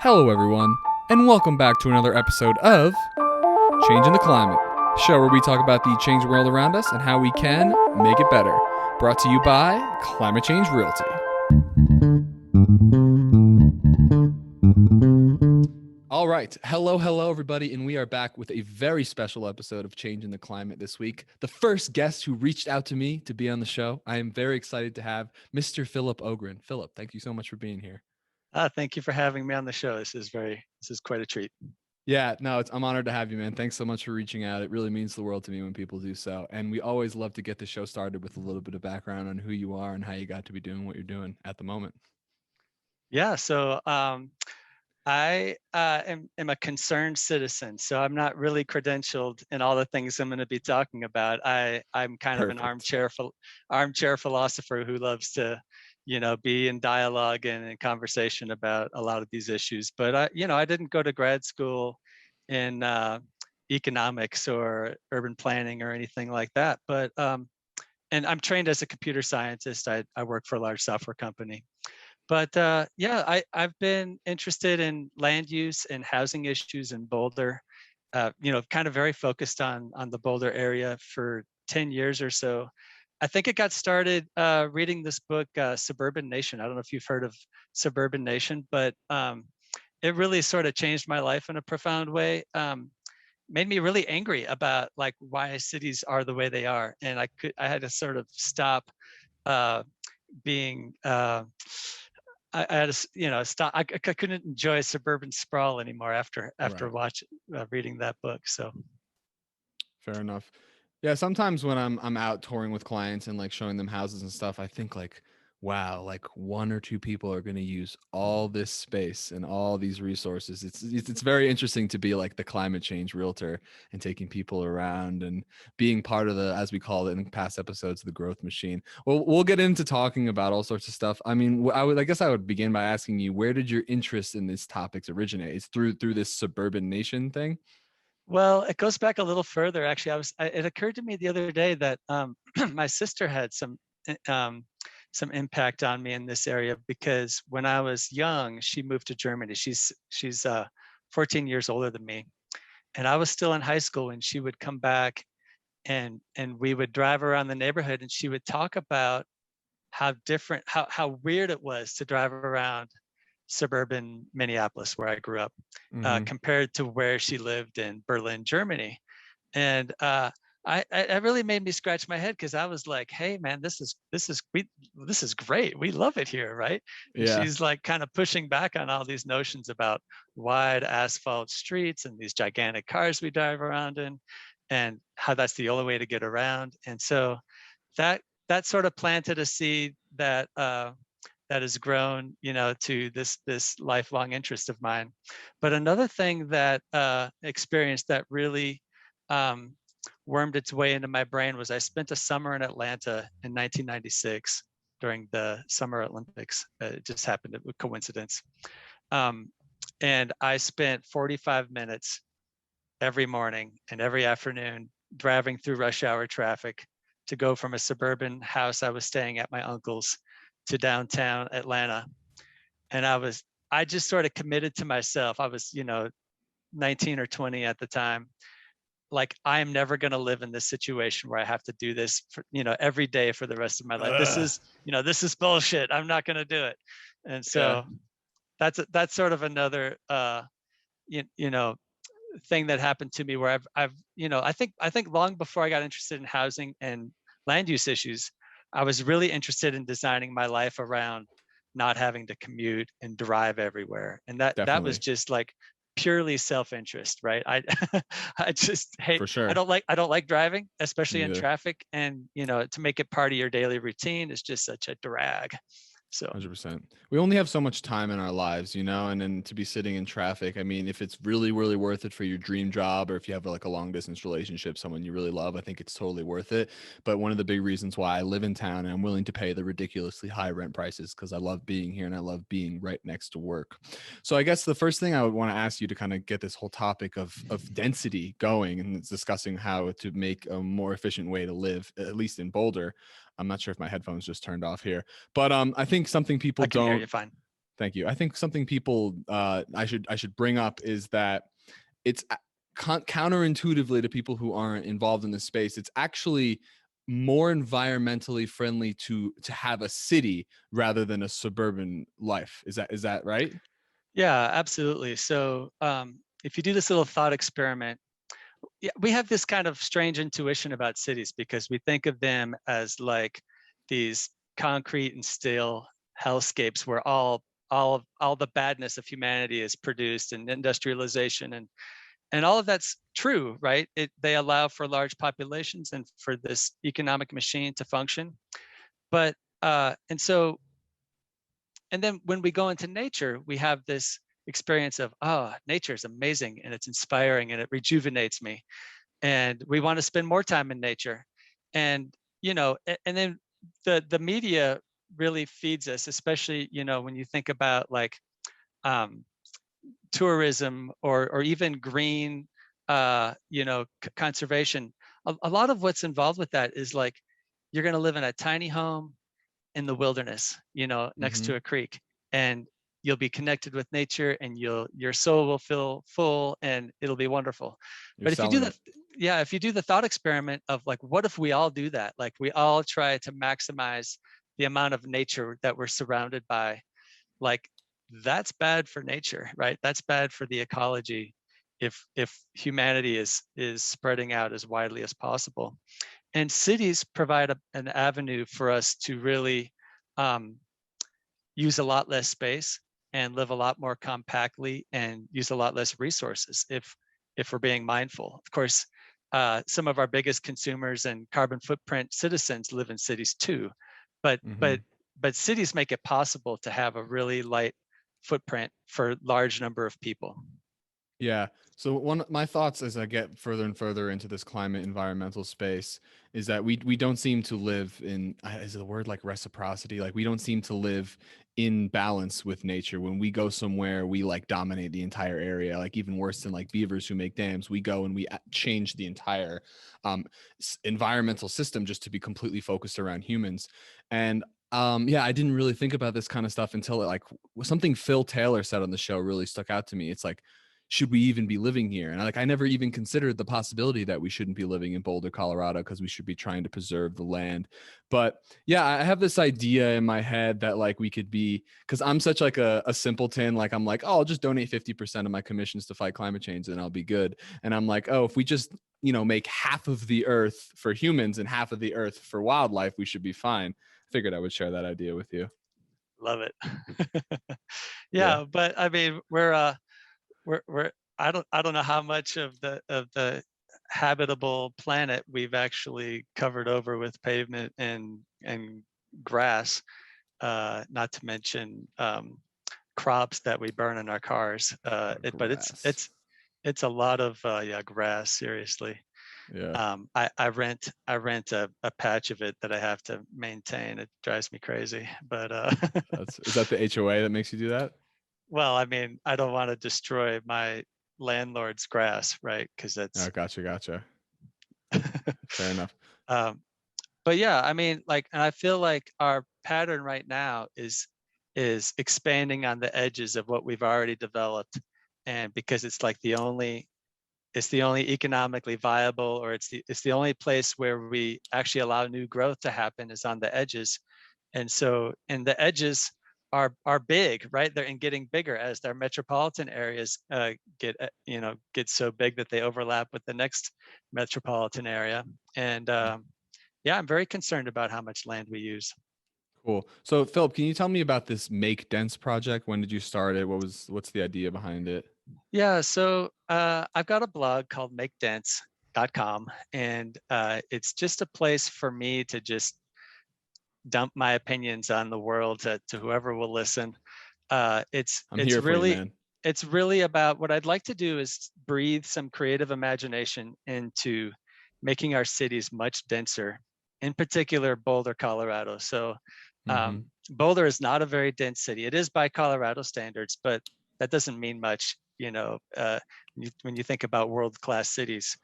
Hello, everyone, and welcome back to another episode of Changing the Climate, a show where we talk about the changing world around us and how we can make it better. Brought to you by Climate Change Realty. All right. Hello, everybody, and we are back with a very special episode of Changing the Climate this week. The first guest who reached out to me to be on the show. I am very excited to have Mr. Philip Ogren. Philip, thank you so much for being here. Thank you for having me on the show. This is quite a treat. Yeah, no, I'm honored to have you, man. Thanks so much for reaching out. It really means the world to me when people do so. And we always love to get the show started with a little bit of background on who you are and how you got to be doing what you're doing at the moment. Yeah, so I am a concerned citizen, so I'm not really credentialed in all the things I'm going to be talking about. I'm kind of an Perfect. armchair philosopher who loves to, be in dialogue and in conversation about a lot of these issues. But I didn't go to grad school in economics or urban planning or anything like that. But and I'm trained as a computer scientist. I work for a large software company. But I've been interested in land use and housing issues in Boulder. Kind of very focused on the Boulder area for 10 years or so. I think it got started reading this book, Suburban Nation. I don't know if you've heard of Suburban Nation, but it really sort of changed my life in a profound way. Made me really angry about like why cities are the way they are, and I had to sort of stop being I had to, stop. I couldn't enjoy suburban sprawl anymore after Right. reading that book. So Fair enough. Yeah, sometimes when I'm out touring with clients and like showing them houses and stuff, I think like, wow, like one or two people are going to use all this space and all these resources. It's very interesting to be like the climate change realtor and taking people around and being part of the, as we call it in past episodes, the growth machine. Well, we'll get into talking about all sorts of stuff. I mean, I guess I would begin by asking you, where did your interest in these topics originate? It's through this suburban nation thing. well, it goes back a little further. Actually, it occurred to me the other day that my sister had some impact on me in this area because when I was young, she moved to Germany. She's 14 years older than me, and I was still in high school when she would come back and we would drive around the neighborhood and she would talk about how weird it was to drive around suburban Minneapolis where I grew up Mm-hmm. compared to where she lived in Berlin, Germany. And I really made me scratch my head because I was like, hey man, this is great. We love it here, right? And Yeah. she's like kind of pushing back on all these notions about wide asphalt streets and these gigantic cars we drive around in and how that's the only way to get around. And so that that sort of planted a seed that has grown, to this lifelong interest of mine. But another thing that experienced that really um, wormed its way into my brain was I spent a summer in Atlanta in 1996 during the Summer Olympics. It just happened, a coincidence. Um, and I spent 45 minutes every morning and every afternoon driving through rush hour traffic to go from a suburban house I was staying at my uncle's to downtown Atlanta. And I just sort of committed to myself. I was, 19 or 20 at the time. Like, I am never going to live in this situation where I have to do this for, every day for the rest of my life. Ugh. This is bullshit. I'm not going to do it. And Yeah. so that's sort of another, you, you know, thing that happened to me where I think long before I got interested in housing and land use issues, I was really interested in designing my life around not having to commute and drive everywhere. And that was Definitely. just like purely self-interest, right? I just hate For sure. I don't like driving, especially Me in either. traffic. And to make it part of your daily routine is just such a drag. So 100%. We only have so much time in our lives, and then to be sitting in traffic. I mean, if it's really, really worth it for your dream job, or if you have like a long distance relationship, someone you really love, I think it's totally worth it. But one of the big reasons why I live in town and I'm willing to pay the ridiculously high rent prices because I love being here and I love being right next to work. So I guess the first thing I would want to ask you to kind of get this whole topic of density going and discussing how to make a more efficient way to live, at least in Boulder. I'm not sure if my headphones just turned off here, but I think something people I can hear don't. you fine. Thank you. I think something people I should bring up is that it's counterintuitively to people who aren't involved in this space. It's actually more environmentally friendly to have a city rather than a suburban life. Is that right? Yeah, absolutely. So if you do this little thought experiment, yeah, we have this kind of strange intuition about cities because we think of them as like these concrete and steel hellscapes where all the badness of humanity is produced and industrialization and all of that's true, right? They allow for large populations and for this economic machine to function. But and so and then when we go into nature, we have this experience of, oh, nature is amazing and it's inspiring and it rejuvenates me and we want to spend more time in nature. And and then the media really feeds us, especially when you think about like um, tourism or even green conservation. A lot of what's involved with that is like you're going to live in a tiny home in the wilderness, next Mm-hmm. to a creek, and you'll be connected with nature, and your soul will feel full, and it'll be wonderful. You're But selling it. if you do the thought experiment of like, what if we all do that? Like, we all try to maximize the amount of nature that we're surrounded by. Like, that's bad for nature, right? That's bad for the ecology. If humanity is spreading out as widely as possible, and cities provide an avenue for us to really um, use a lot less space and live a lot more compactly and use a lot less resources if we're being mindful. Of course, some of our biggest consumers and carbon footprint citizens live in cities too, but Mm-hmm. but but cities make it possible to have a really light footprint for a large number of people. Yeah. So one of my thoughts as I get further and further into this climate environmental space is that we don't seem to live in is the word like reciprocity? Like we don't seem to live in balance with nature. When we go somewhere, we like dominate the entire area. Like even worse than like beavers who make dams, we go and we change the entire um, environmental system just to be completely focused around humans. And yeah, I didn't really think about this kind of stuff until like something Phil Taylor said on the show really stuck out to me. It's like, should we even be living here? And like, I never even considered the possibility that we shouldn't be living in Boulder, Colorado, because we should be trying to preserve the land. But yeah, I have this idea in my head that like we could be, because I'm such like a simpleton. Like I'm like, oh, I'll just donate 50% of my commissions to fight climate change and I'll be good. And I'm like, oh, if we just, make half of the earth for humans and half of the earth for wildlife, we should be fine. I figured I would share that idea with you. Love it. Yeah. Yeah, but I mean, we're I don't know how much of the habitable planet we've actually covered over with pavement and grass, not to mention crops that we burn in our cars. But Grass. it's a lot of yeah, grass. Seriously, Yeah. I rent a patch of it that I have to maintain. It drives me crazy. But Is that the HOA that makes you do that? well, I mean, I don't want to destroy my landlord's grass, right? Because Oh, that's gotcha. Fair enough. um, but yeah, I mean, like, and I feel like our pattern right now is expanding on the edges of what we've already developed, and because it's like it's the only economically viable, or it's the only place where we actually allow new growth to happen is on the edges. And the edges are big, right? They're getting bigger as their metropolitan areas get so big that they overlap with the next metropolitan area. And yeah, I'm very concerned about how much land we use. Cool. So, Philip, can you tell me about this Make Dense project? When did you start it? What's the idea behind it? Yeah, so I've got a blog called makedents.com, and it's just a place for me to just dump my opinions on the world to whoever will listen. uh, it's I'm it's here for you, really man. it's really about what I'd like to do is breathe some creative imagination into making our cities much denser, in particular Boulder, Colorado. So Mm-hmm. Boulder is not a very dense city. It is by Colorado standards, but that doesn't mean much, when you think about world-class cities.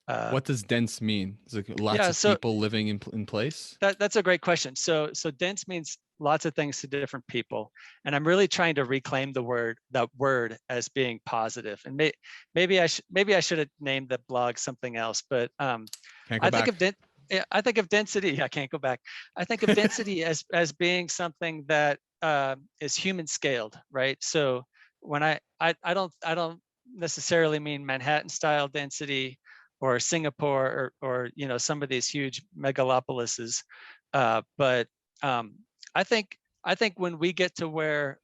Uh, What does dense mean? Is it lots yeah, of so people living in place? that's a great question. So dense means lots of things to different people, and I'm really trying to reclaim that word as being positive. And maybe I should have named the blog something else, but Can't go I think of back. yeah, I think of density. I can't go back. I think of density as being something that is human scaled, right? So when I don't necessarily mean Manhattan style density or Singapore or some of these huge megalopolises, but um, I think I think when we get to where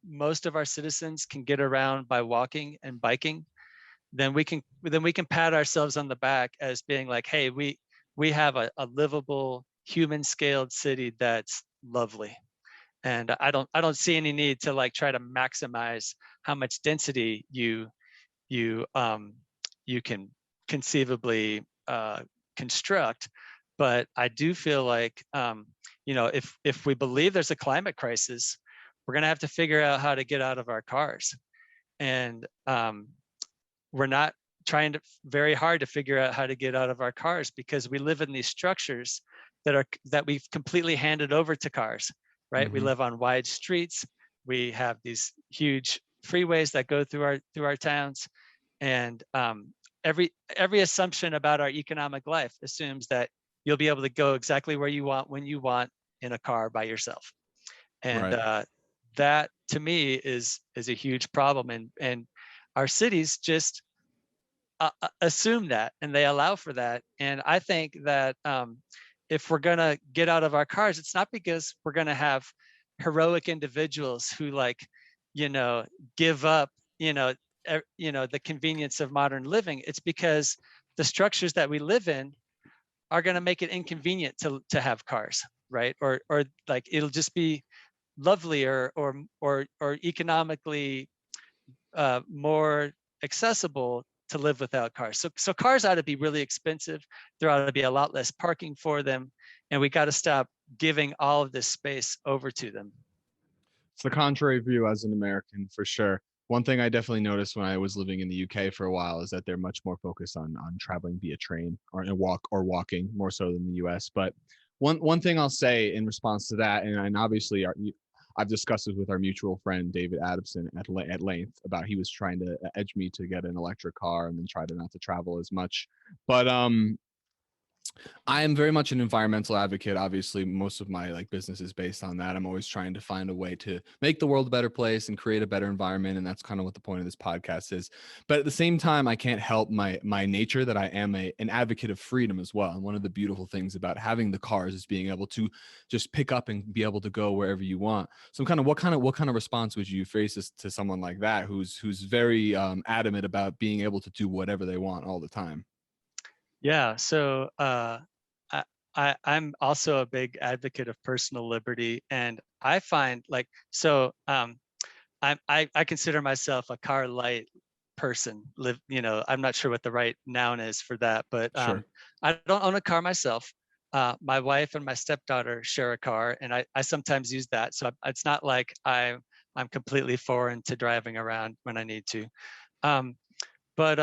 most of our citizens can get around by walking and biking, then we can pat ourselves on the back as being like, hey, we have a livable human scaled city that's lovely. And I don't see any need to like try to maximize how much density you you can conceivably construct. But I do feel like if we believe there's a climate crisis, we're going to have to figure out how to get out of our cars. And we're not trying to very hard to figure out how to get out of our cars because we live in these structures that we've completely handed over to cars, right? We Hmm. live on wide streets. We have these huge freeways that go through our towns, and every assumption about our economic life assumes that you'll be able to go exactly where you want when you want in a car by yourself. And Right. that to me is a huge problem. And our cities just assume that, and they allow for that. And I think that if we're gonna get out of our cars, it's not because we're gonna have heroic individuals who like, you know, give up, the convenience of modern living. It's because the structures that we live in are going to make it inconvenient to have cars, right? Or like it'll just be lovely or economically more accessible to live without cars. So cars ought to be really expensive. There ought to be a lot less parking for them, and we got to stop giving all of this space over to them. It's the contrary view as an American for sure. One thing I definitely noticed when I was living in the UK for a while is that they're much more focused on traveling via train or a walk or walking more so than the US. But one thing I'll say in response to that, and obviously I've discussed this with our mutual friend David Adamson at length about he was trying to edge me to get an electric car and then try to not to travel as much. But I am very much an environmental advocate. Obviously, most of my like business is based on that. I'm always trying to find a way to make the world a better place and create a better environment, and that's kind of what the point of this podcast is. But at the same time, I can't help my nature that I am an advocate of freedom as well. And one of the beautiful things about having the cars is being able to just pick up and be able to go wherever you want. So, what kind of response would you face to someone like that who's very adamant about being able to do whatever they want all the time? Yeah. So I, I'm also a big advocate of personal liberty, and I find like so. I consider myself a car light person. I'm not sure what the right noun is for that, but Sure. I don't own a car myself. My wife and my stepdaughter share a car, and I sometimes use that. So it's not like I'm completely foreign to driving around when I need to. Um, but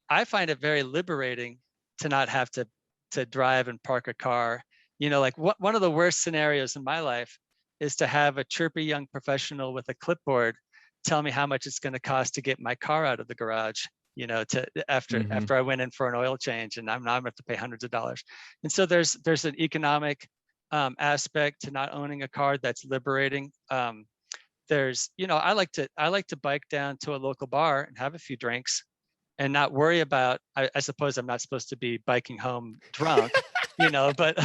I find it very liberating to not have to drive and park a car. Like one of the worst scenarios in my life is to have a chirpy young professional with a clipboard tell me how much it's going to cost to get my car out of the garage. To after Hmm. after I went in for an oil change, and I'm going to have to pay hundreds of dollars. And so there's an economic aspect to not owning a car that's liberating. I like to bike down to a local bar and have a few drinks and not worry about. I suppose I'm not supposed to be biking home drunk, but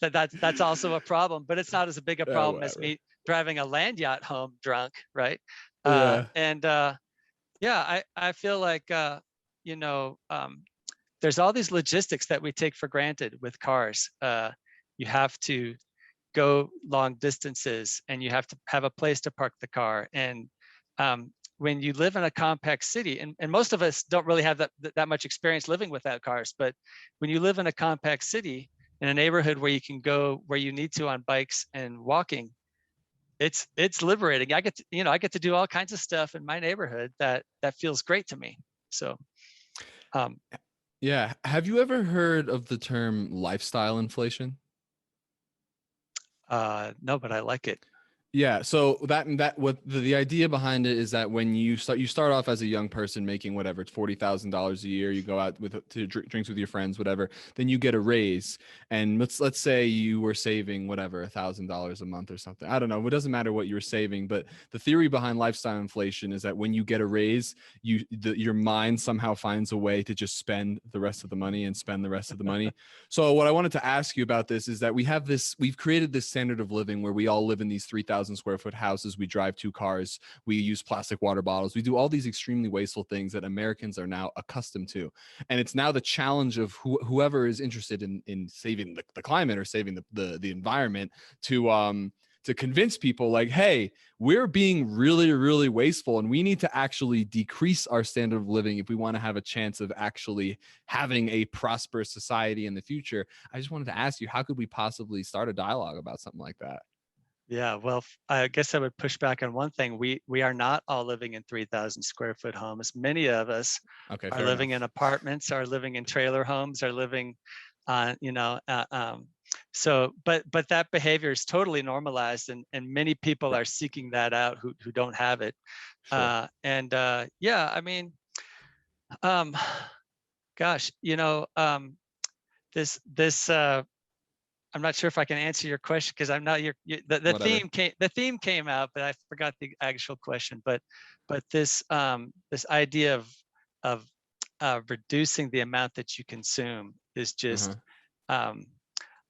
that's also a problem. But it's not as big a Yeah, problem as whatever. me driving a land yacht home drunk, right? Yeah. And Yeah, I feel like there's all these logistics that we take for granted with cars. You have to go long distances, and you have to have a place to park the car. And when you live in a compact city, and most of us don't really have that much experience living without cars, but when you live in a compact city in a neighborhood where you can go where you need to on bikes and walking, it's liberating. I get to do all kinds of stuff in my neighborhood that feels great to me. So um, Yeah. Have you ever heard of the term lifestyle inflation? No, but I like it. Yeah, so that what the idea behind it is that when you start off as a young person making whatever, it's $40,000 a year, you go out with to drinks with your friends, whatever, then you get a raise, and let's say you were saving whatever $1,000 a month or something. I don't know. It doesn't matter what you were saving, but the theory behind lifestyle inflation is that when you get a raise, your mind somehow finds a way to just spend the rest of the money and spend the rest of the money. So what I wanted to ask you about this is that we've created this standard of living where we all live in these 3,000 square foot houses. We drive two cars. We use plastic water bottles. We do all these extremely wasteful things that Americans are now accustomed to. And it's now the challenge of whoever is interested in saving the climate or saving the environment to convince people like, hey, we're being really, really wasteful and we need to actually decrease our standard of living if we want to have a chance of actually having a prosperous society in the future. I just wanted to ask you, how could we possibly start a dialogue about something like that? Yeah, well, I guess I would push back on one thing. We are not all living in 3,000 square foot homes. Many of us Okay, are fair living in enough. apartments, are living in trailer homes, are living on, so but that behavior is totally normalized, and many people are Right. seeking that out who don't have it. Sure. And Yeah, I mean, um, gosh, this I'm not sure if I can answer your question because I'm not Whatever. the theme came out, but I forgot the actual question. But this idea of reducing the amount that you consume is Uh-huh. just um,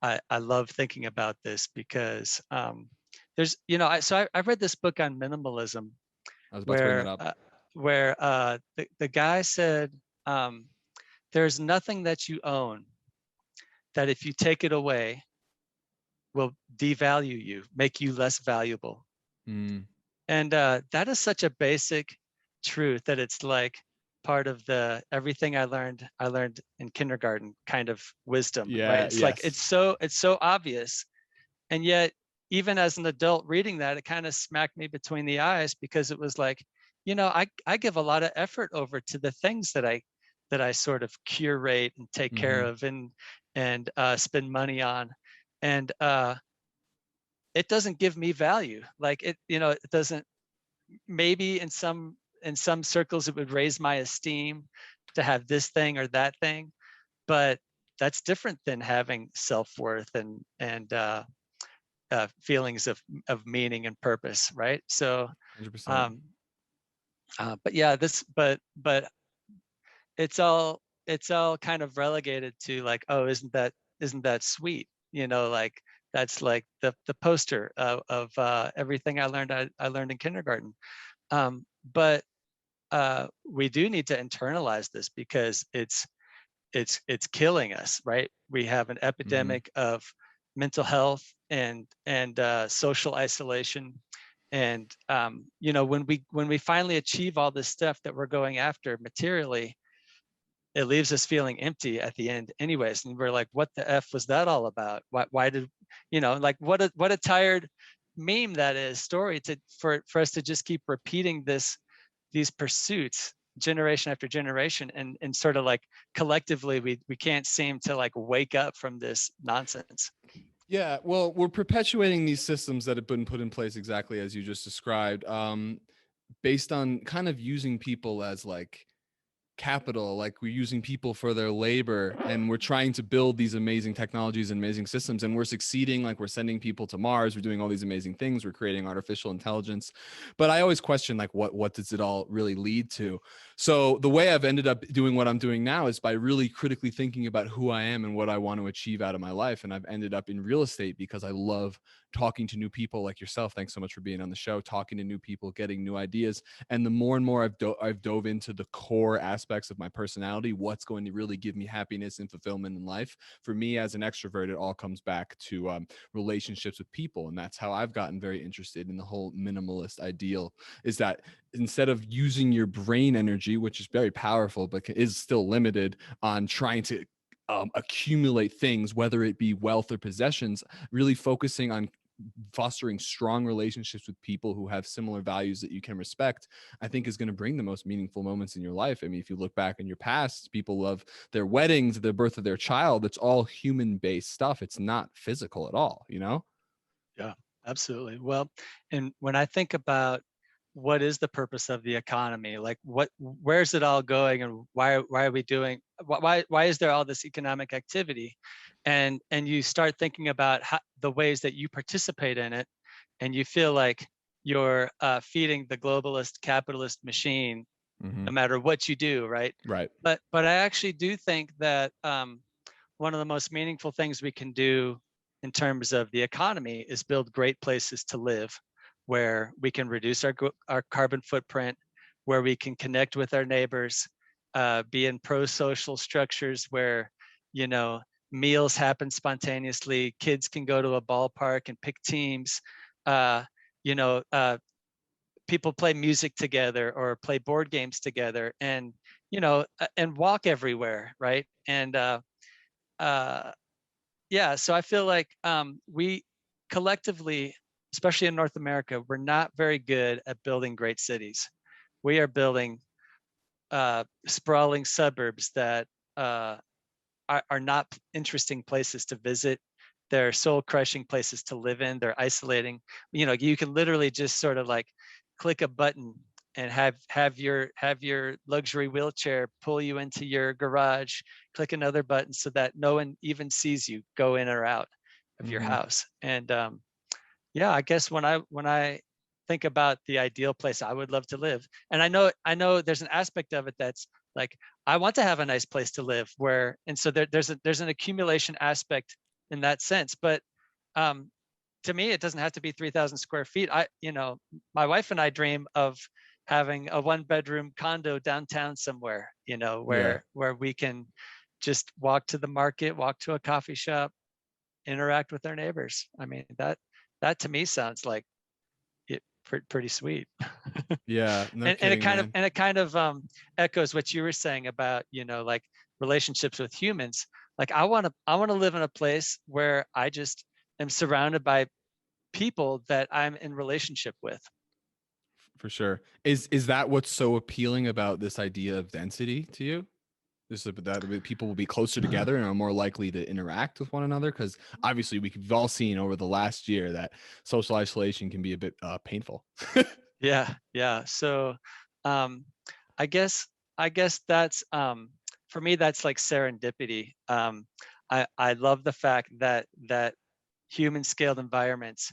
I love thinking about this because there's I read this book on minimalism I was about to bring that where up. the guy said there's nothing that you own that if you take it away will devalue you, make you less valuable. Mm. And that is such a basic truth that it's like part of the everything I learned in kindergarten kind of wisdom, right? Yeah, It's like yes. it's so obvious, and yet even as an adult reading that, it kind of smacked me between the eyes because it was like, I give a lot of effort over to the things that I sort of curate and take care Mm-hmm. of and spend money on, and it doesn't give me value. Like it doesn't. Maybe in some circles it would raise my esteem to have this thing or that thing, but that's different than having self-worth and feelings of meaning and purpose, right? So, 100%. um, but yeah, but it's all kind of relegated to like, oh, isn't that sweet? Like that's like the poster of everything I learned in kindergarten. But we do need to internalize this because it's killing us, right? We have an Mm-hmm. epidemic of mental health and social isolation, and when we finally achieve all this stuff that we're going after materially, it leaves us feeling empty at the end anyways, and we're like, what the f was that all about? Why did like what a tired meme that is story to for us to just keep repeating these pursuits generation after generation, and sort of like collectively we can't seem to like wake up from this nonsense. Yeah, well, we're perpetuating these systems that have been put in place exactly as you just described, based on kind of using people as like capital, like we're using people for their labor, and we're trying to build these amazing technologies and amazing systems, and we're succeeding. Like we're sending people to Mars, we're doing all these amazing things, we're creating artificial intelligence. But I always question, like, what does it all really lead to? So the way I've ended up doing what I'm doing now is by really critically thinking about who I am and what I want to achieve out of my life. And I've ended up in real estate because I love talking to new people like yourself. Thanks so much for being on the show, talking to new people, getting new ideas. And the more and more I've dove into the core aspects of my personality, what's going to really give me happiness and fulfillment in life. For me as an extrovert, it all comes back to relationships with people, and that's how I've gotten very interested in the whole minimalist ideal. Is that instead of using your brain energy, which is very powerful but is still limited, on trying to accumulate things, whether it be wealth or possessions, really focusing on fostering strong relationships with people who have similar values that you can respect, I think is going to bring the most meaningful moments in your life. I mean, if you look back in your past, people love their weddings, the birth of their child. It's all human based stuff. It's not physical at all, you know? Yeah, absolutely. Well, and when I think about what is the purpose of the economy, like where's it all going, and why are we doing, why is there all this economic activity, and you start thinking about the ways that you participate in it, and you feel like you're feeding the globalist capitalist machine, Hmm. no matter what you do, right? Right. But I actually do think that one of the most meaningful things we can do in terms of the economy is build great places to live, where we can reduce our carbon footprint, where we can connect with our neighbors, be in pro-social structures where, you know, meals happen spontaneously, kids can go to a ballpark and pick teams, uh, you know, people play music together or play board games together, and and walk everywhere, right? And uh, yeah, so I feel like we collectively, especially in North America, we're not very good at building great cities. We are building sprawling suburbs that uh, are not interesting places to visit. They're soul crushing places to live in. They're isolating. You know, you can literally just sort of like click a button and have your luxury wheelchair pull you into your garage. Click another button so that no one even sees you go in or out of your Hmm. house. And yeah, I guess when I think about the ideal place I would love to live, and I know there's an aspect of it that's like I want to have a nice place to live where, and so there's an accumulation aspect in that sense. But um, to me, it doesn't have to be 3,000 square feet. My wife and I dream of having a one bedroom condo downtown somewhere, Yeah. where we can just walk to the market, walk to a coffee shop, interact with our neighbors. I mean, that to me sounds like pretty sweet. Yeah. No And it kidding, kind of man. and it kind of echoes what you were saying about, like relationships with humans. Like I want to live in a place where I just am surrounded by people that I'm in relationship with. For sure. Is that what's so appealing about this idea of density to you? Just that people will be closer together and are more likely to interact with one another, because obviously we've all seen over the last year that social isolation can be a bit painful. Yeah, yeah. So, um, I guess I guess that's for me that's like serendipity. I love the fact that human scaled environments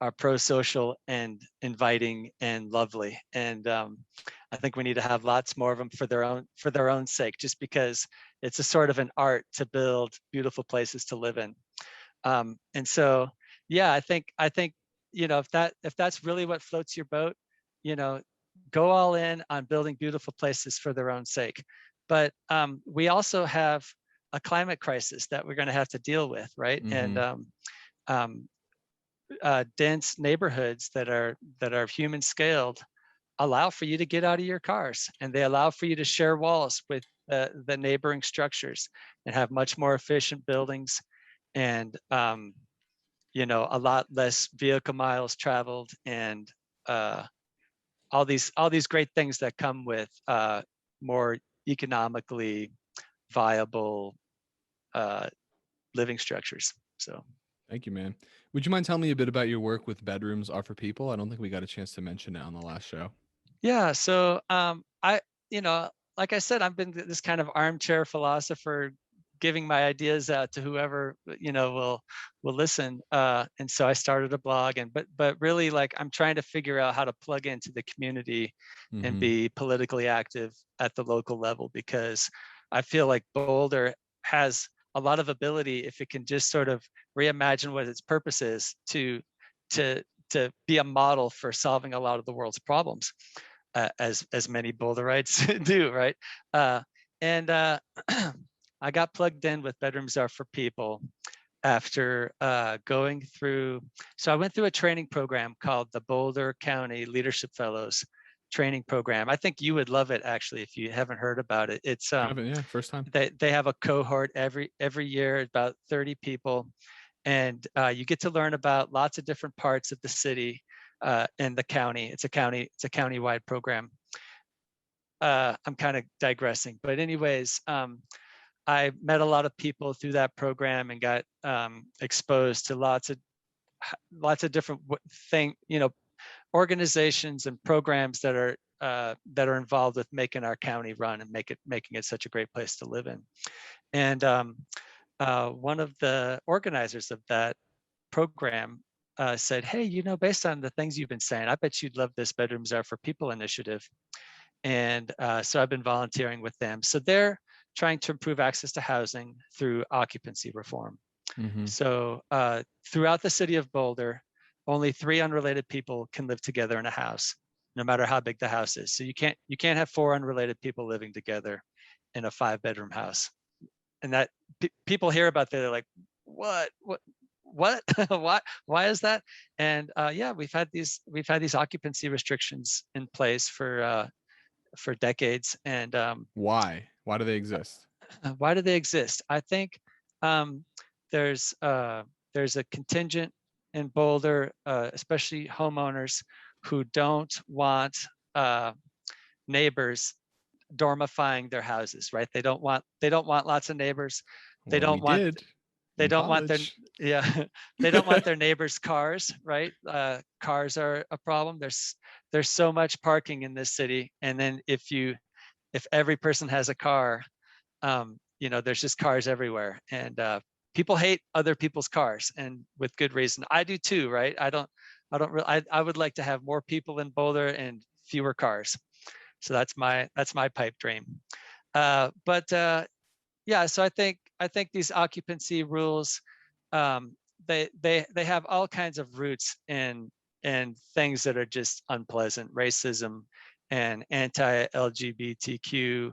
are pro-social and inviting and lovely, and I think we need to have lots more of them for their own sake, just because it's a sort of an art to build beautiful places to live in. And so, yeah, I think if that's really what floats your boat, you know, go all in on building beautiful places for their own sake. But we also have a climate crisis that we're going to have to deal with, right? And Hmm. um, dense neighborhoods that are human scaled allow for you to get out of your cars, and they allow for you to share walls with the neighboring structures and have much more efficient buildings, and a lot less vehicle miles traveled, and uh, all these great things that come with more economically viable uh, living structures. So Thank you, man. Would you mind telling me a bit about your work with Bedrooms Are for People? I don't think we got a chance to mention it on the last show. yeah, so you know, like I said, I've been this kind of armchair philosopher, giving my ideas out to whoever will listen. And so I started a blog, but really, like, I'm trying to figure out how to plug into the community and Hmm. be politically active at the local level, because I feel like Boulder has a lot of ability if it can just sort of reimagine what its purpose is to to be a model for solving a lot of the world's problems, as many Boulderites do, right? And I got plugged in with Bedrooms Are for People after going through. So I went through a training program called the Boulder County Leadership Fellows training program. I think you would love it, actually, if you haven't heard about it. It's Haven't, yeah, first time. they have a cohort every year, about 30 people, and you get to learn about lots of different parts of the city and the county. It's a county-wide program. I'm kind of digressing, but anyways, I met a lot of people through that program and got exposed to lots of different organizations and programs that are involved with making our county run and making it such a great place to live in. And one of the organizers of that program said, "Hey, based on the things you've been saying, I bet you'd love this Bedrooms Are for People initiative." And so I've been volunteering with them. So they're trying to improve access to housing through occupancy reform. Mm-hmm. So throughout the city of Boulder, only 3 unrelated people can live together in a house, no matter how big the house is. So you can't have 4 unrelated people living together in a 5-bedroom house. And that people hear about that, they're like, what, why is that? And yeah, we've had these occupancy restrictions in place for decades. And Why? Why do they exist? why do they exist? I think um, there's uh, there's a contingent in Boulder, especially homeowners, who don't want uh, neighbors dormifying their houses. Right? They don't want lots of neighbors. They Well, we don't want did they in don't want their college. yeah they don't want their neighbors' cars. Right? Cars are a problem. There's so much parking in this city, and then if every person has a car, there's just cars everywhere, and people hate other people's cars, and with good reason. I do too, right? I would like to have more people in Boulder and fewer cars. So that's my pipe dream. But yeah, so I think these occupancy rules, um, they have all kinds of roots in things that are just unpleasant, racism and anti-LGBTQ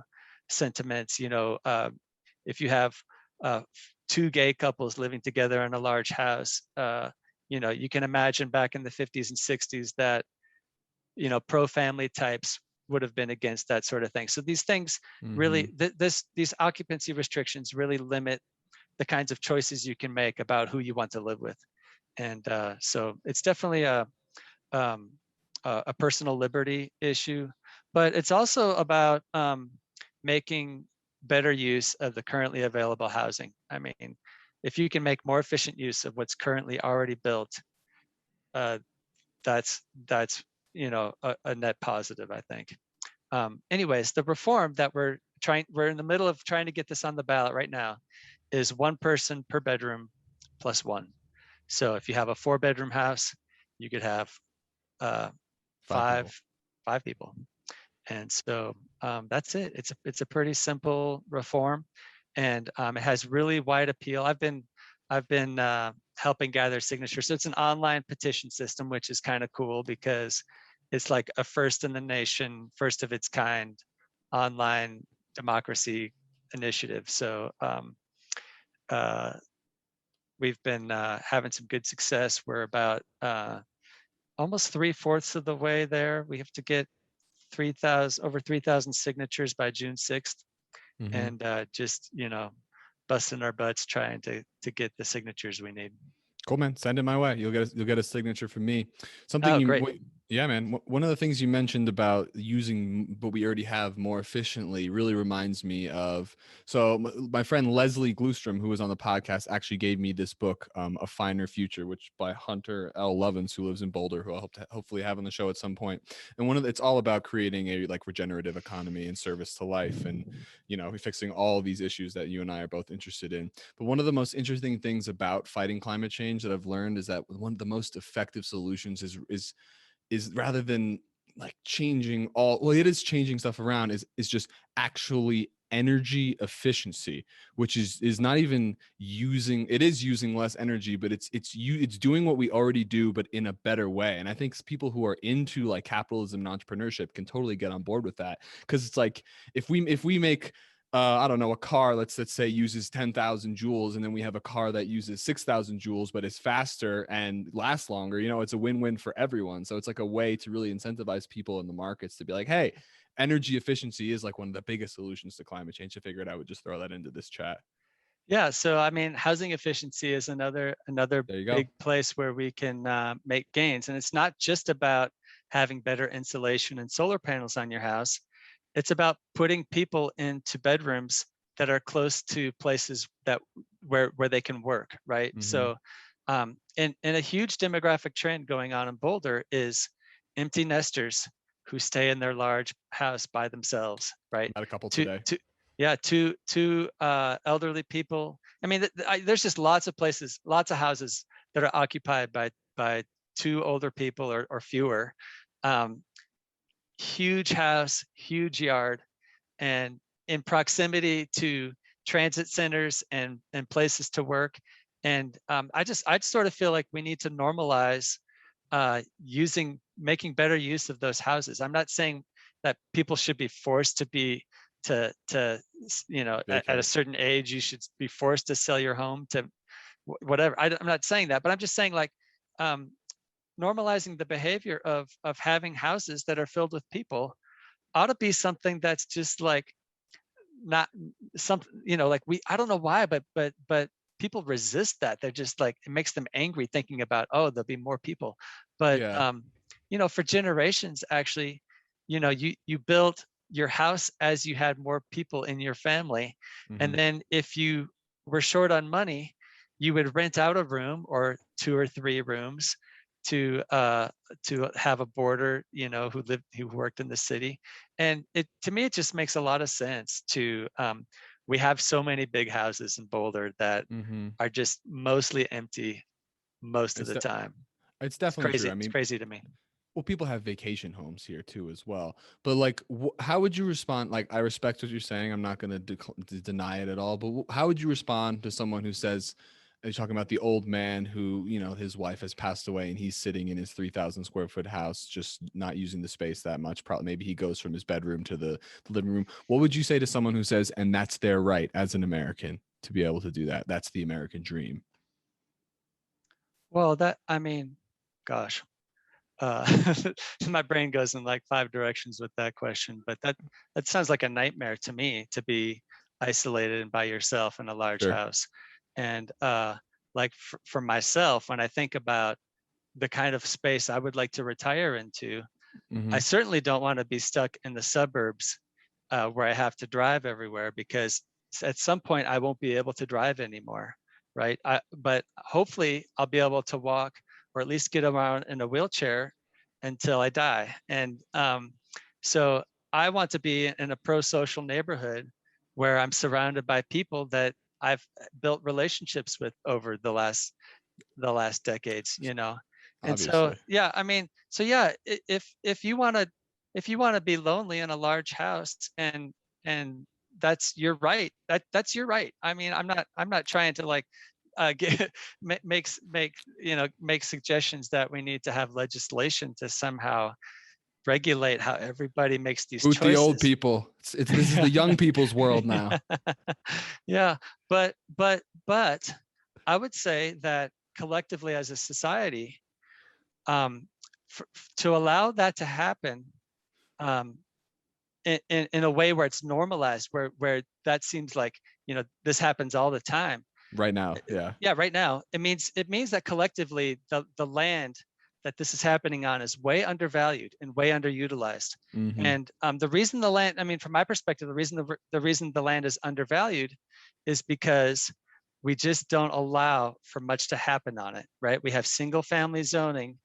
sentiments. If you have 2 gay couples living together in a large house, you can imagine back in the 50s and 60s that pro-family types would have been against that sort of thing. So these things Mm-hmm. really, these occupancy restrictions really limit the kinds of choices you can make about who you want to live with. And so it's definitely um, a personal liberty issue, but it's also about making better use of the currently available housing. I mean, if you can make more efficient use of what's currently already built, uh, that's a net positive, I think. Anyways, the reform that we're in the middle of trying to get this on the ballot right now is 1 person per bedroom plus one. So if you have a 4-bedroom house, you could have uh, Five five people. five people. And so that's it. It's a pretty simple reform, and it has really wide appeal. I've been helping gather signatures. So it's an online petition system, which is kind of cool because it's like a first in the nation, first of its kind online democracy initiative. So uh, we've been having some good success. We're about almost 3/4 of the way there. We have to get over 3,000 signatures by June 6th, Mm-hmm. and just busting our butts trying to get the signatures we need. Cool, man. Send it my way. You'll get a signature from me. Something Oh, you, great. yeah, man. One of the things you mentioned about using what we already have more efficiently really reminds me of. So my friend Leslie Glustrom, who was on the podcast, actually gave me this book, "A Finer Future," which by Hunter L. Lovins, who lives in Boulder, who I hope to hopefully have on the show at some point. And it's all about creating a like regenerative economy and service to life, and fixing all these issues that you and I are both interested in. But one of the most interesting things about fighting climate change that I've learned is that one of the most effective solutions is rather than like changing all, well, it is changing stuff around, is just actually energy efficiency, which is not even using, it is using less energy, but it's doing what we already do but in a better way. And I think people who are into like capitalism and entrepreneurship can totally get on board with that, because it's like if we make I don't know, a car, let's say uses 10,000 joules, and then we have a car that uses 6,000 joules, but is faster and lasts longer. It's a win-win for everyone. So it's like a way to really incentivize people in the markets to be like, hey, energy efficiency is like one of the biggest solutions to climate change. I figured I would just throw that into this chat. Yeah, so I mean, housing efficiency is another There you big go. place where we can make gains, and it's not just about having better insulation and solar panels on your house. It's about putting people into bedrooms that are close to places that where they can work, right? Hmm. So, and a huge demographic trend going on in Boulder is empty nesters who stay in their large house by themselves, right? Met a couple To today. to yeah, two elderly people. I mean, there's just lots of places, lots of houses that are occupied by two older people or fewer. Um, Huge house, huge yard, and in proximity to transit centers and places to work. And I just sort of feel like we need to normalize making better use of those houses. I'm not saying that people should be forced to be to at a Vacate. certain age you should be forced to sell your home to whatever. I'm not saying that, but I'm just saying like um, normalizing the behavior of having houses that are filled with people ought to be something that's just like not something, like we I don't know why, but people resist that. They're just like it makes them angry thinking about, oh, there'll be more people. But Yeah. for generations actually, you built your house as you had more people in your family. And Hmm. then if you were short on money, you would rent out a room or two or three rooms to have a boarder, who worked in the city. And it to me it just makes a lot of sense to we have so many big houses in Boulder that Hmm. are just mostly empty most of It's the de- time. it's It's definitely crazy. true. I It's mean, crazy to me. well, people have vacation homes here too, as well. But like, how would you respond? Like, I respect what you're saying. I'm not going to deny it at all. But how would you respond to someone who says, you're talking about the old man who, his wife has passed away and he's sitting in his 3,000 square foot house, just not using the space that much. Probably maybe he goes from his bedroom to the living room. What would you say to someone who says, and that's their right as an American to be able to do that? That's the American dream. Well, that I mean, gosh, uh, my brain goes in like five directions with that question. But that sounds like a nightmare to me to be isolated and by yourself in a large Sure. house. And like for myself, when I think about the kind of space I would like to retire into, I Hmm. certainly don't want to be stuck in the suburbs where I have to drive everywhere because at some point I won't be able to drive anymore, right? But hopefully I'll be able to walk or at least get around in a wheelchair until I die. And so I want to be in a pro-social neighborhood where I'm surrounded by people that I've built relationships with over the last decades, and so Obviously. yeah, I mean, so yeah, if you want to be lonely in a large house, and that's your right, that's your right. I mean, I'm not trying to like get make suggestions that we need to have legislation to somehow regulate how everybody makes these Boot the old choices. people. This is the young people's world now. Yeah. Yeah, but I would say that collectively as a society, um, to allow that to happen um, in a way where it's normalized, where that seems like this happens all the time. Right now. Yeah. Yeah, right now it means that collectively the land that this is happening on is way undervalued and way underutilized. Hmm. And the reason the land, I mean, from my perspective, the reason the land is undervalued is because we just don't allow for much to happen on it, right? We have single family zoning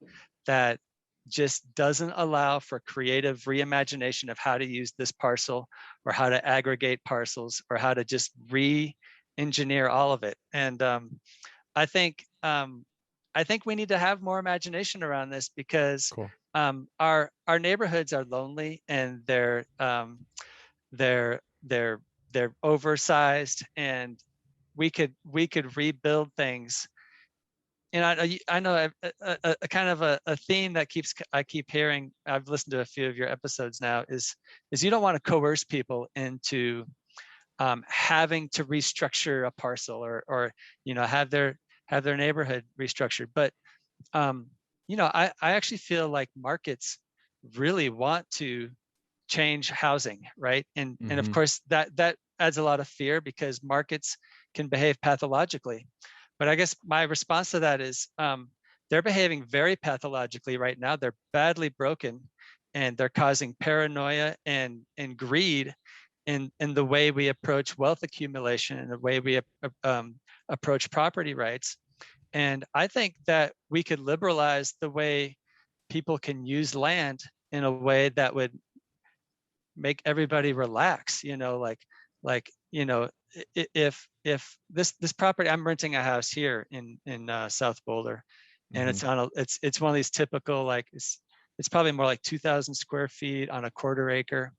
that just doesn't allow for creative reimagination of how to use this parcel or how to aggregate parcels or how to just re-engineer all of it. And I think um, I think we need to have more imagination around this because Cool. our neighborhoods are lonely and they're they're they're oversized, and we could rebuild things. And I know a kind of a theme that I keep hearing. I've listened to a few of your episodes now. Is you don't want to coerce people into having to restructure a parcel or have their neighborhood restructured. But I actually feel like markets really want to change housing, right? And of Hmm. course that adds a lot of fear because markets can behave pathologically. But I guess my response to that is, they're behaving very pathologically right now. They're badly broken, and they're causing paranoia and greed in the way we approach wealth accumulation and the way we approach property rights. And I think that we could liberalize the way people can use land in a way that would make everybody relax, like if this property, I'm renting a house here in South Boulder, and Hmm. it's one of these typical, like, it's probably more like 2,000 square feet on a quarter acre.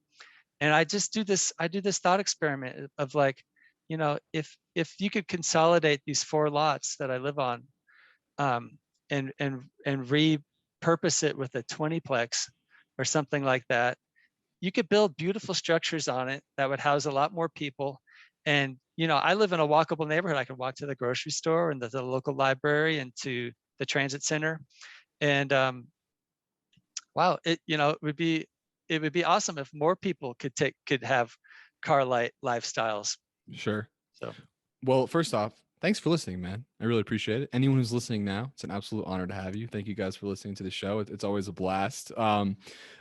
And I do this thought experiment of, like, if you could consolidate these 4 lots that I live on, um, and repurpose it with a 20plex or something like that, you could build beautiful structures on it that would house a lot more people. And I live in a walkable neighborhood. I can walk to the grocery store and the local library and to the transit center. And wow, it would be awesome if more people could have car light lifestyles. Sure. So Well, first off, thanks for listening, man. I really appreciate it. Anyone who's listening now, it's an absolute honor to have you. Thank you guys for listening to the show. It's always a blast. And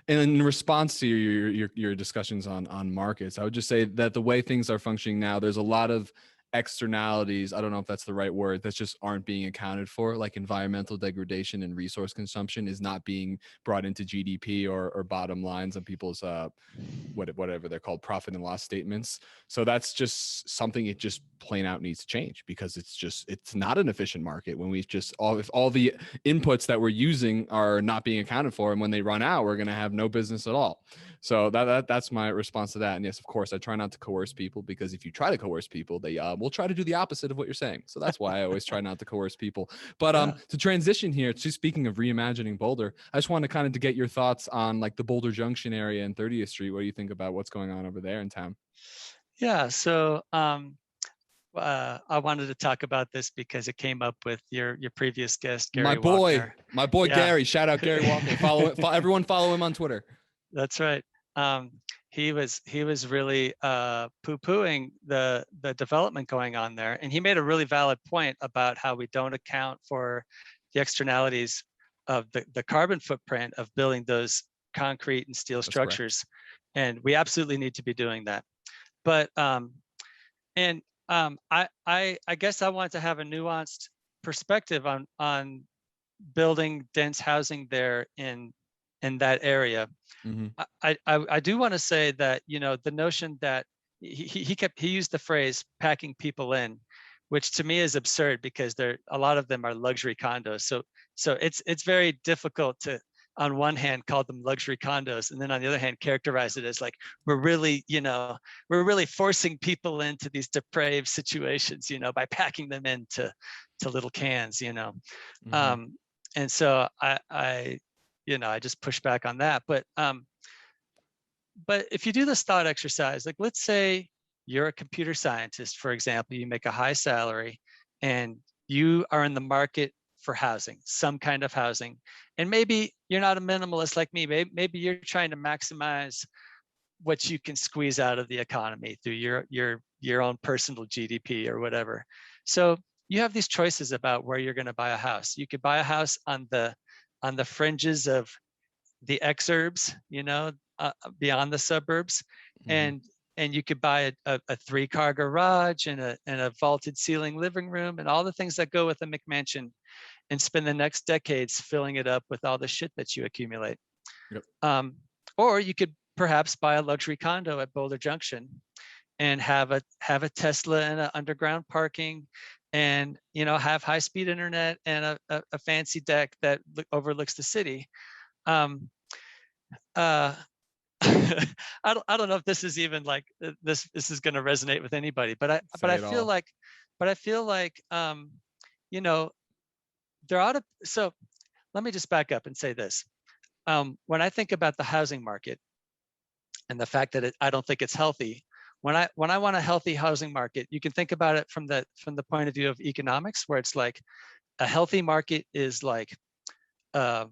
in response to your discussions on markets, I would just say that the way things are functioning now, there's a lot of externalities. I don't know if that's the right word. That just aren't being accounted for. Like environmental degradation and resource consumption is not being brought into GDP or bottom lines on people's whatever they're called, profit and loss statements. So that's just something it just plain out needs to change, because it's not an efficient market when we just if all the inputs that we're using are not being accounted for, and when they run out, we're going to have no business at all. So that's my response to that. And yes, of course, I try not to coerce people, because if you try to coerce people, they will try to do the opposite of what you're saying. So that's why I always try not to coerce people. But yeah. to transition here, to speaking of reimagining Boulder, I just want to kind of to get your thoughts on like the Boulder Junction area and 30th Street. What do you think about what's going on over there in town? Yeah. So I wanted to talk about this because it came up with your previous guest, My Gary boy, Walkner. my boy Yeah. Gary. Shout out Gary Walker. Everyone follow him on Twitter. That's right. He was really poo-pooing the development going on there, and he made a really valid point about how we don't account for the externalities of the carbon footprint of building those concrete and steel That's correct. structures, and we absolutely need to be doing that. But and I guess I want to have a nuanced perspective on building dense housing there in that area. Mm-hmm. I do want to say that the notion that he used the phrase packing people in, which to me is absurd, because a lot of them are luxury condos. So it's very difficult to, on one hand, call them luxury condos, and then on the other hand characterize it as like we're really forcing people into these depraved situations, by packing them into little cans. Mm-hmm. um, and so I just push back on that. But if you do this thought exercise, like, let's say you're a computer scientist, for example, you make a high salary, and you are in the market for housing, some kind of housing. And maybe you're not a minimalist like me. Maybe you're trying to maximize what you can squeeze out of the economy through your own personal GDP or whatever. So you have these choices about where you're going to buy a house. You could buy a house on the fringes of the exurbs, beyond the suburbs, Mm-hmm. and you could buy a 3-car garage and a vaulted ceiling living room and all the things that go with a McMansion, and spend the next decades filling it up with all the shit that you accumulate. Yep. Or you could perhaps buy a luxury condo at Boulder Junction and have a Tesla and a underground parking, and have high-speed internet and a fancy deck that overlooks the city. Um, uh, I don't know if this is even like this is going to resonate with anybody, but I but Say I it feel all. like you know there ought to. So let me just back up and say this. When I think about the housing market and the fact that I don't think it's healthy, when I want a healthy housing market, you can think about it from the point of view of economics, where it's like a healthy market is like uh,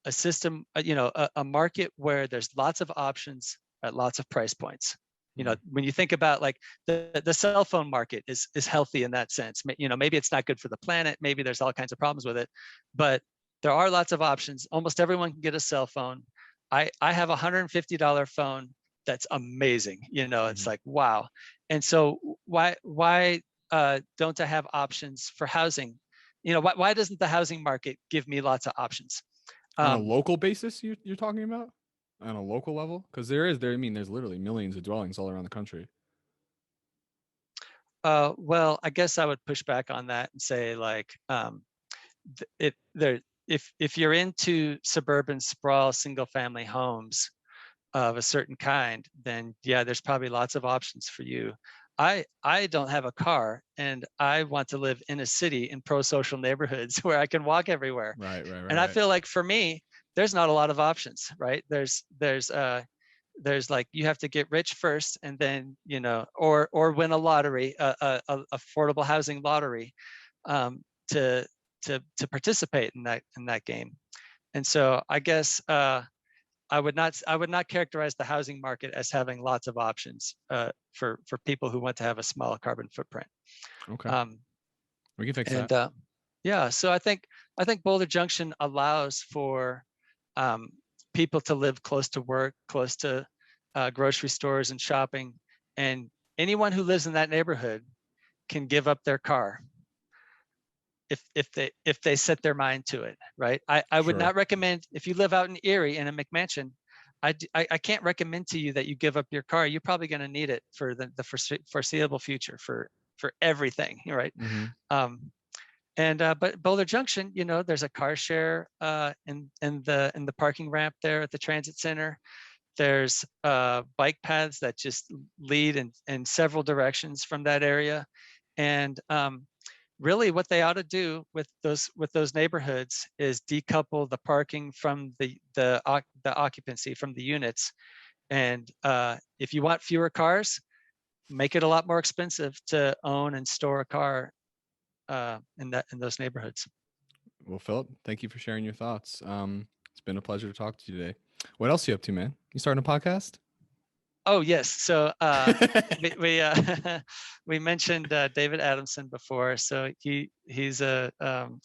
a system, a market where there's lots of options at lots of price points. know, when you think about like the cell phone market is healthy in that sense. You know, maybe it's not good for the planet, maybe there's all kinds of problems with it, but there are lots of options. Almost everyone can get a cell phone. I have a $150 phone that's amazing. You know, it's Mhm. like wow. And so why don't I have options for housing? You know, why doesn't the housing market give me lots of options? On a Um, local basis, you're talking about? On a local level? Because there's literally millions of dwellings all around the country. well, I guess I would push back on that and say like it there if you're into suburban sprawl single family homes of a certain kind, then yeah, there's probably lots of options for you. I don't have a car and I want to live in a city in pro-social neighborhoods where I can walk everywhere. Right, right, right, And I right. feel like for me, there's not a lot of options, right? There's like you have to get rich first and then, you know, or win a lottery, a affordable housing lottery, um, to to participate in that game. And so I guess I would not characterize the housing market as having lots of options for people who want to have a small carbon footprint. Okay. Um, We can fix and that. yeah, so I think Boulder Junction allows for um, people to live close to work, close to grocery stores and shopping, and anyone who lives in that neighborhood can give up their car if they set their mind to it, right? I would Sure. not recommend if you live out in Erie in a McMansion. I can't recommend to you that you give up your car. You're probably going to need it for the foreseeable future for everything, right? Mhm. Um, and but Boulder Junction, you know, there's a car share in the parking ramp there at the transit center. There's bike paths that just lead in several directions from that area, and really what they ought to do with those neighborhoods is decouple the parking from the occupancy from the units. And if you want fewer cars, make it a lot more expensive to own and store a car in those neighborhoods. Well, Philip, thank you for sharing your thoughts. It's been a pleasure to talk to you today. What else are you up to, man? You starting a podcast? Oh yes, so we we mentioned David Adamson before. So he's a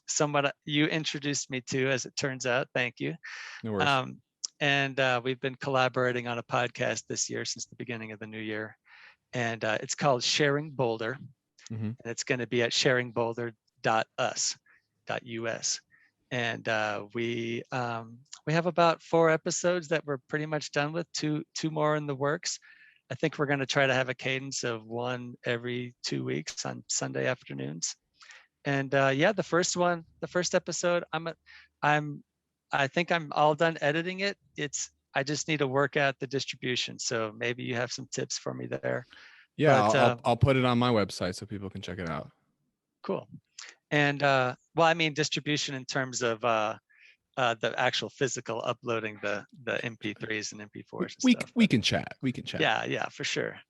somewhat you introduced me to, as it turns out. Thank you. No worries. Um, and we've been collaborating on a podcast this year since the beginning of the new year, and it's called Sharing Boulder, Mhm. and it's going to be at sharingboulder.us. And we have about 4 episodes that we're pretty much done with. Two more in the works. I think we're going to try to have a cadence of one every 2 weeks on Sunday afternoons. And yeah, the first episode, I'm I think I'm all done editing it. I just need to work out the distribution. So maybe you have some tips for me there. Yeah, But I'll put it on my website so people can check it out. cool. And well, I mean distribution in terms of the actual physical uploading the MP3s and MP4s and stuff. We But can chat. We can chat. yeah, yeah, for sure.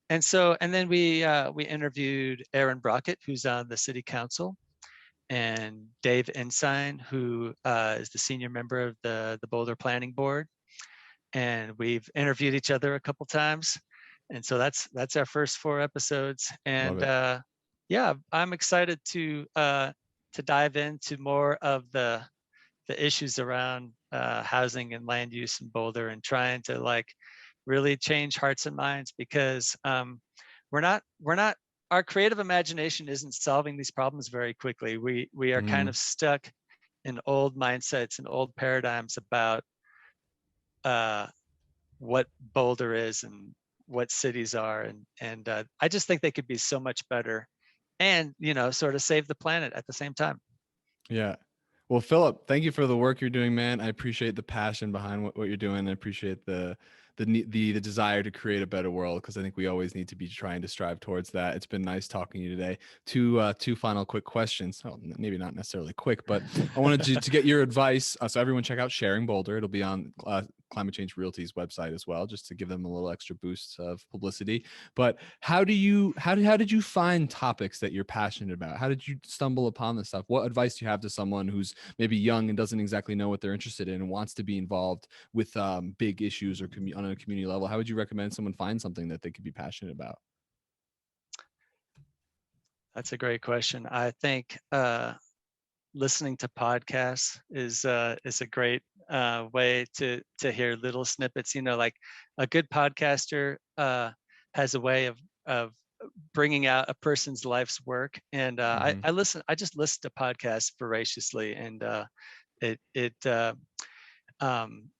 And so, and then we interviewed Aaron Brockett, who's on the city council, and Dave Ensign, who is the senior member of the Boulder Planning Board, and we've interviewed each other a couple times, and so that's our first 4 episodes, Love and it. yeah, I'm excited to dive into more of the issues around housing and land use in Boulder and trying to like really change hearts and minds because we're not our creative imagination isn't solving these problems very quickly. We are kind Mm, of stuck in old mindsets and old paradigms about uh, what Boulder is and what cities are, and I just think they could be so much better, and you know, sort of save the planet at the same time. yeah. Well, Philip, thank you for the work you're doing, man. I appreciate the passion behind what you're doing. I appreciate the desire to create a better world because I think we always need to be trying to strive towards that. It's been nice talking to you today. Two final quick questions. Oh, maybe not necessarily quick, but I wanted to get your advice. So everyone check out Sharing Boulder. It'll be on Climate Change Realty's website as well, just to give them a little extra boost of publicity. But how did you find topics that you're passionate about? How did you stumble upon this stuff? What advice do you have to someone who's maybe young and doesn't exactly know what they're interested in and wants to be involved with big issues or on a community level? How would you recommend someone find something that they could be passionate about? That's a great question. I think listening to podcasts is a great way to hear little snippets. You know, like a good podcaster has a way of bringing out a person's life's work. And Hmm. I just listen to podcasts voraciously, and it it uh, um,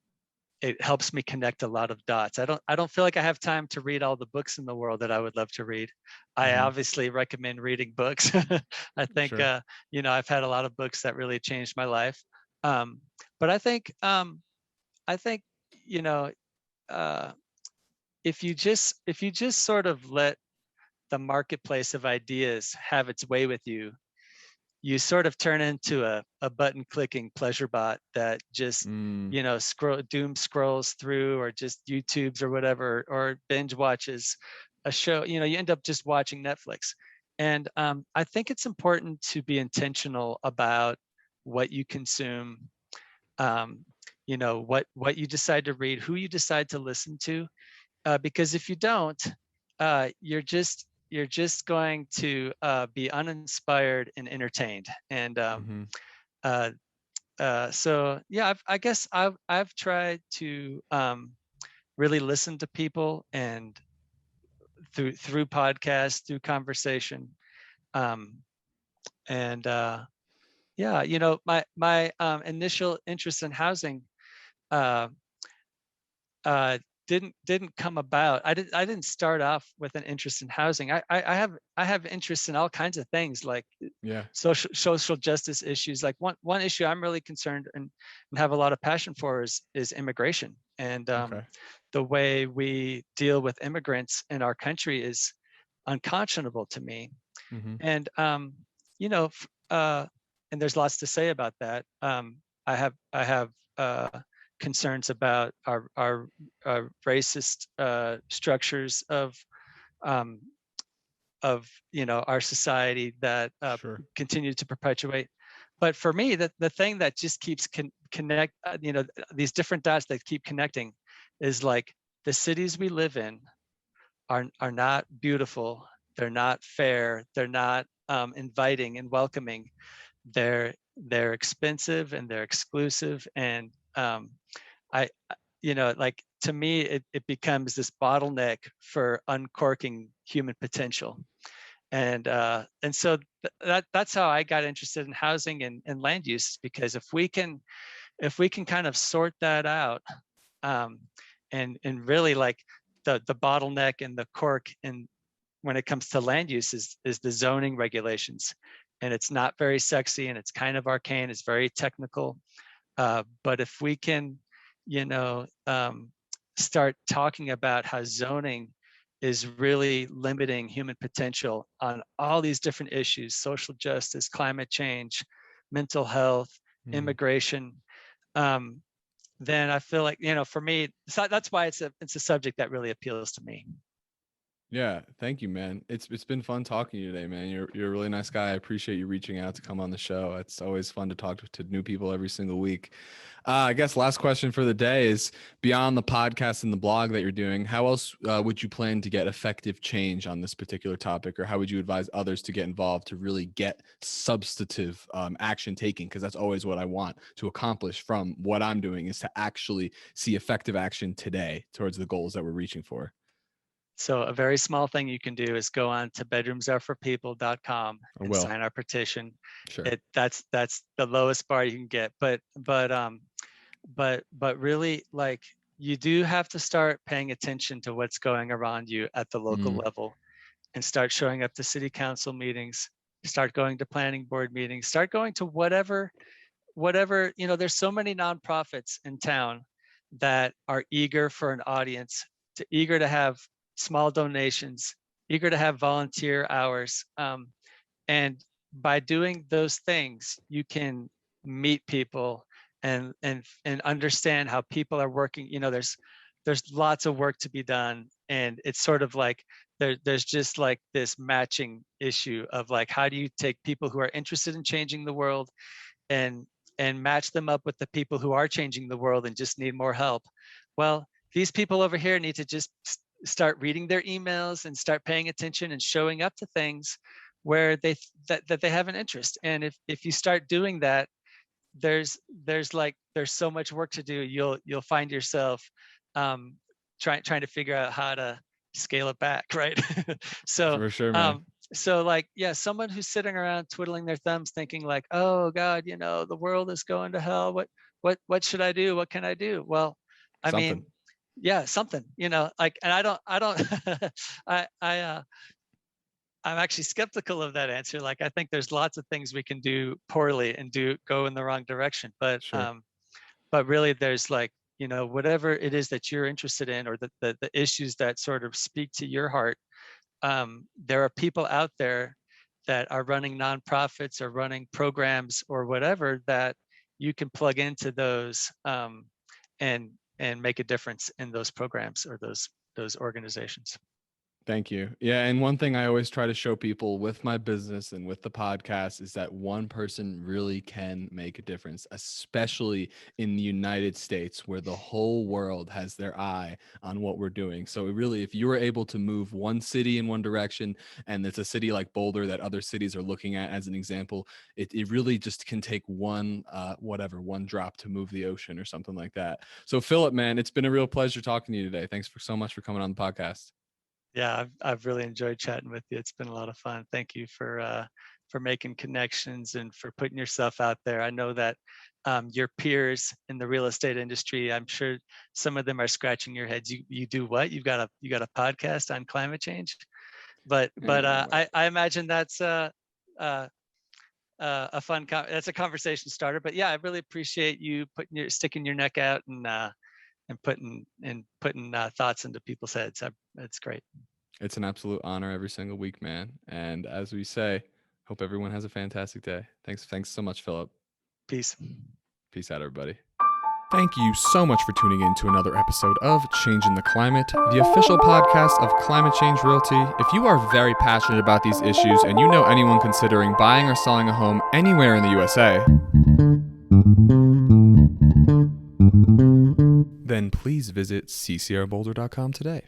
it helps me connect a lot of dots. I don't feel like I have time to read all the books in the world that I would love to read. I Hmm. obviously recommend reading books. I think Sure. I've had a lot of books that really changed my life. Um, but I think you know uh, if you just sort of let the marketplace of ideas have its way with you, you sort of turn into a button clicking pleasure bot that just Mm, scrolls through, or just YouTubes or whatever, or binge watches a show. You end up just watching Netflix. And I think it's important to be intentional about what you consume, um, what you decide to read, who you decide to listen to, because if you don't, you're just going to be uninspired and entertained. And mhm. uh, so yeah, I guess I've tried to really listen to people, and through podcasts, through conversation, um, and yeah, my initial interest in housing uh, uh, didn't come about. I didn't start off with an interest in housing. I have interests in all kinds of things, like Yeah. social justice issues. Like one issue I'm really concerned and have a lot of passion for is immigration. And Okay. the way we deal with immigrants in our country is unconscionable to me. Mhm. And you know, and there's lots to say about that. I have concerns about our racist structures um, of our society that Sure. continue to perpetuate. But for me, the thing that just keeps connect, these different dots that keep connecting, is like the cities we live in are not beautiful. They're not fair. They're not inviting and welcoming. They're expensive and they're exclusive. And I, like, to me, it becomes this bottleneck for uncorking human potential. And so that's how I got interested in housing and land use, because if we can kind of sort that out, um, and really, like, the bottleneck and the cork in when it comes to land use is the zoning regulations. And it's not very sexy, and it's kind of arcane, it's very technical. But if we can, you know, um, start talking about how zoning is really limiting human potential on all these different issues: social justice, climate change, mental health, Mm. immigration, um, then I feel like, for me, so that's why it's a subject that really appeals to me. Yeah, thank you, man. It's been fun talking to you today, man. You're a really nice guy. I appreciate you reaching out to come on the show. It's always fun to talk to new people every single week. I guess last question for the day is, beyond the podcast and the blog that you're doing, how else would you plan to get effective change on this particular topic, or how would you advise others to get involved to really get substantive action taking? Because that's always what I want to accomplish from what I'm doing, is to actually see effective action today towards the goals that we're reaching for. So a very small thing you can do is go on to bedroomsareforpeople.com I and will. sign our petition. Sure. That's the lowest bar you can get. But really, like, you do have to start paying attention to what's going around you at the local Mm, level, and start showing up to city council meetings, start going to planning board meetings, start going to whatever. There's so many nonprofits in town that are eager for an audience, eager to have small donations, eager to have volunteer hours. And by doing those things, you can meet people and understand how people are working. There's lots of work to be done, and it's sort of like there's just like this matching issue of like, how do you take people who are interested in changing the world and match them up with the people who are changing the world and just need more help. Well, these people over here need to just start reading their emails and start paying attention and showing up to things where that they have an interest. And if you start doing that, there's there's so much work to do. You'll find yourself um, trying to figure out how to scale it back, right? so For sure, man. um, so like, yeah, someone who's sitting around twiddling their thumbs, thinking like, oh God, the world is going to hell. What should I do? What can I do? Well, I Something. mean, yeah, something. Like, and I don't I'm actually skeptical of that answer. Like, I think there's lots of things we can do poorly and go in the wrong direction. Sure. But really, there's like, whatever it is that you're interested in, or the issues that sort of speak to your heart. There are people out there that are running nonprofits or running programs or whatever, that you can plug into those, and make a difference in those programs or those organizations. Thank you. Yeah, and one thing I always try to show people with my business and with the podcast is that one person really can make a difference, especially in the United States, where the whole world has their eye on what we're doing. So really, if you were able to move one city in one direction, and it's a city like Boulder that other cities are looking at as an example, it really just can take one one drop to move the ocean or something like that. So Philip, man, it's been a real pleasure talking to you today. Thanks so much for coming on the podcast. Yeah, I've really enjoyed chatting with you. It's been a lot of fun. Thank you for making connections and for putting yourself out there. I know that your peers in the real estate industry, I'm sure some of them are scratching your heads. You do what? You got a podcast on climate change? But Well, I imagine that's uh, a fun that's a conversation starter. But yeah, I really appreciate you sticking your neck out and putting thoughts into people's heads. It's great. it's an absolute honor every single week, man. And as we say, hope everyone has a fantastic day. Thanks so much, Philip. Peace. Peace out, everybody. Thank you so much for tuning in to another episode of Changing the Climate, the official podcast of Climate Change Realty. If you are very passionate about these issues and you know anyone considering buying or selling a home anywhere in the USA, then please visit ccrboulder.com today.